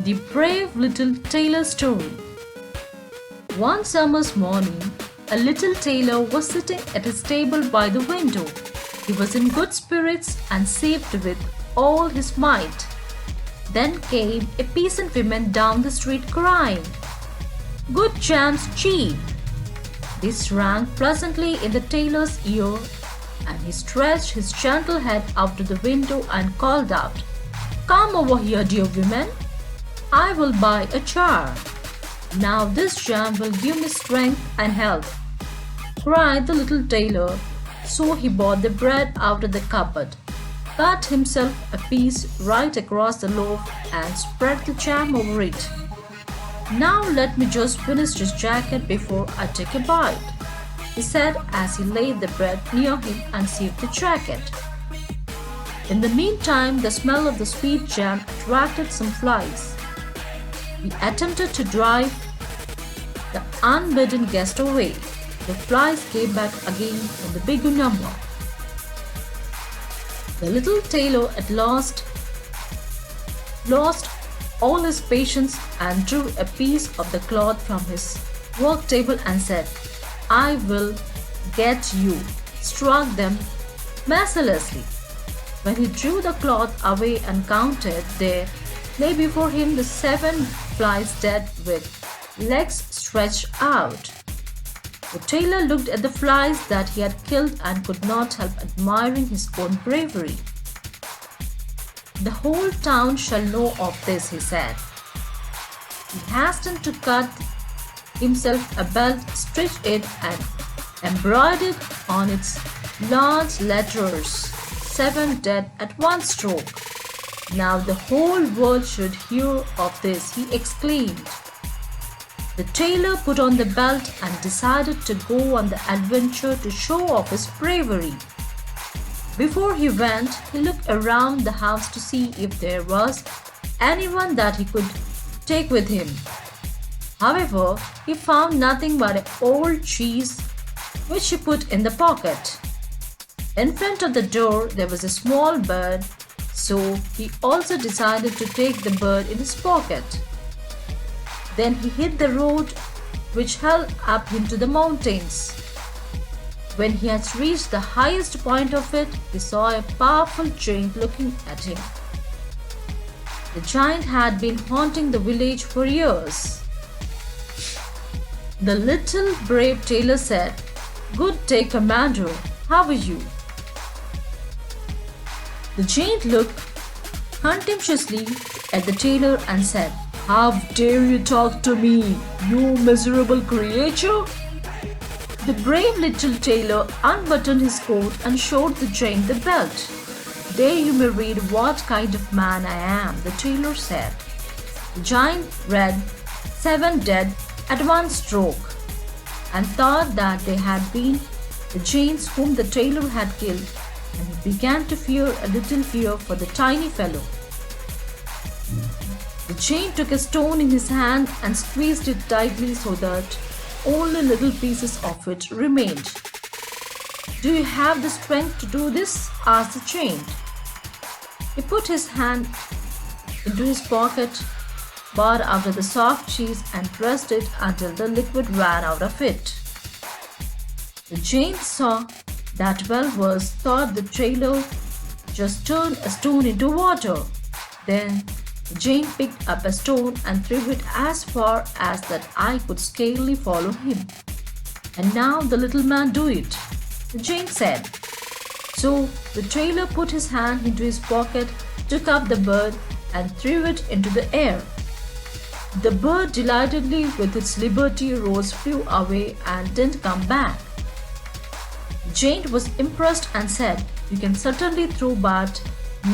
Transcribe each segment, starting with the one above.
The brave little tailor story. One summer's morning, a little tailor was sitting at his table by the window. He was in good spirits and saved with all his might. Then came a peasant woman down the street crying, "Good jams cheap!" This rang pleasantly in the tailor's ear, and he stretched his gentle head out to the window and called out, "Come over here, dear women. I will buy a jar. Now this jam will give me strength and health," cried the little tailor. So he bought the bread out of the cupboard, cut himself a piece right across the loaf, and spread the jam over it. "Now let me just finish this jacket before I take a bite," he said as he laid the bread near him and sieved the jacket. In the meantime, the smell of the sweet jam attracted some flies. He attempted to drive the unbidden guest away. The flies came back again in the bigger number. The little tailor at last lost all his patience and drew a piece of the cloth from his work table and said, "I will get you," struck them mercilessly. When he drew the cloth away and counted, there lay before him the 7 flies dead with legs stretched out. The tailor looked at the flies that he had killed and could not help admiring his own bravery. "The whole town shall know of this," he said. He hastened to cut himself a belt, stitched it, and embroidered on its large letters, "7 dead at one stroke." "Now the whole world should hear of this," he exclaimed. The tailor put on the belt and decided to go on the adventure to show off his bravery. Before he went, he looked around the house to see if there was anyone that he could take with him. However, he found nothing but an old cheese which he put in the pocket. In front of the door there was a small bird, so he also decided to take the bird in his pocket. Then he hit the road which held up into the mountains. When he had reached the highest point of it, he saw a powerful giant looking at him. The giant had been haunting the village for years. The little brave tailor said, "Good day, Commander. How are you?" The giant looked contemptuously at the tailor and said, "How dare you talk to me, you miserable creature?" The brave little tailor unbuttoned his coat and showed the giant the belt. "There you may read what kind of man I am," the tailor said. The giant read, "7 dead at one stroke," and thought that they had been the giants whom the tailor had killed, and he began to fear a little fear for the tiny fellow. The giant took a stone in his hand and squeezed it tightly so that only little pieces of it remained. "Do you have the strength to do this?" asked the giant. He put his hand into his pocket, brought out the soft cheese and pressed it until the liquid ran out of it. The giant saw that well-versed thought the tailor just turned a stone into water. Then the giant picked up a stone and threw it as far as that eye could scarcely follow him. "And now the little man do it," the giant said. So the tailor put his hand into his pocket, took up the bird, and threw it into the air. The bird, delightedly with its liberty, rose, flew away, and didn't come back. The giant was impressed and said, "You can certainly throw, but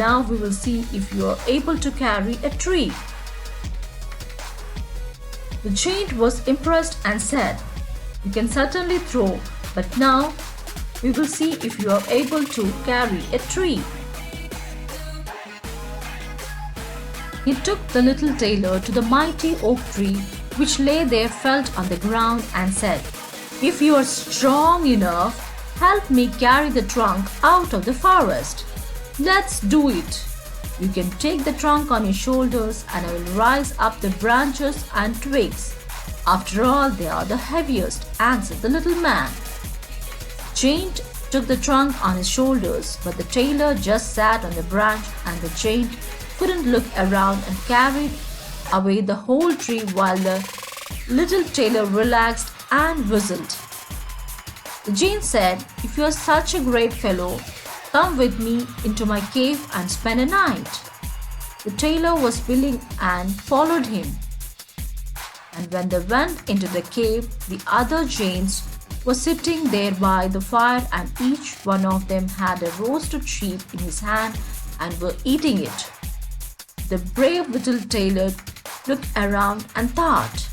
now we will see if you are able to carry a tree." The giant was impressed and said, "You can certainly throw, but now we will see if you are able to carry a tree." He took the little tailor to the mighty oak tree which lay there felled on the ground and said, "If you are strong enough, help me carry the trunk out of the forest." "Let's do it," You can take the trunk on your shoulders and I will rise up the branches and twigs. After all, they are the heaviest, answered the little man. Giant took the trunk on his shoulders, but the tailor just sat on the branch and the giant couldn't look around and carried away the whole tree while the little tailor relaxed and whistled. The giant said, "If you are such a great fellow, come with me into my cave and spend a night." The tailor was willing and followed him. And when they went into the cave, the other giants were sitting there by the fire, and each one of them had a roasted sheep in his hand and were eating it. The brave little tailor looked around and thought,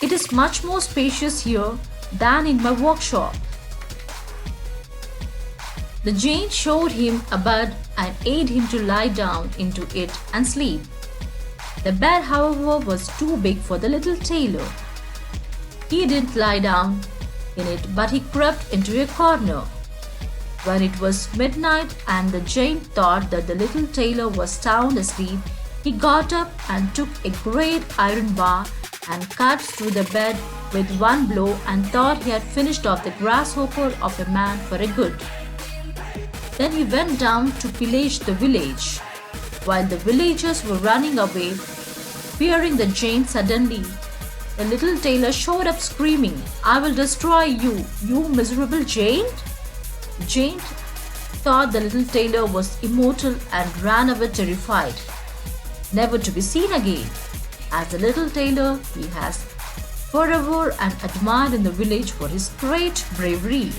"It is much more spacious here than in my workshop." The giant showed him a bed and asked him to lie down into it and sleep. The bed, however, was too big for the little tailor. He didn't lie down in it, but he crept into a corner. When it was midnight and the giant thought that the little tailor was sound asleep, he got up and took a great iron bar and cut through the bed with one blow and thought he had finished off the grasshopper of a man for a good. Then he went down to pillage the village. While the villagers were running away, fearing the giant, suddenly the little tailor showed up screaming, "I will destroy you, you miserable giant!" The giant thought the little tailor was immortal and ran away terrified, never to be seen again. As the little tailor, he has forever and admired in the village for his great bravery.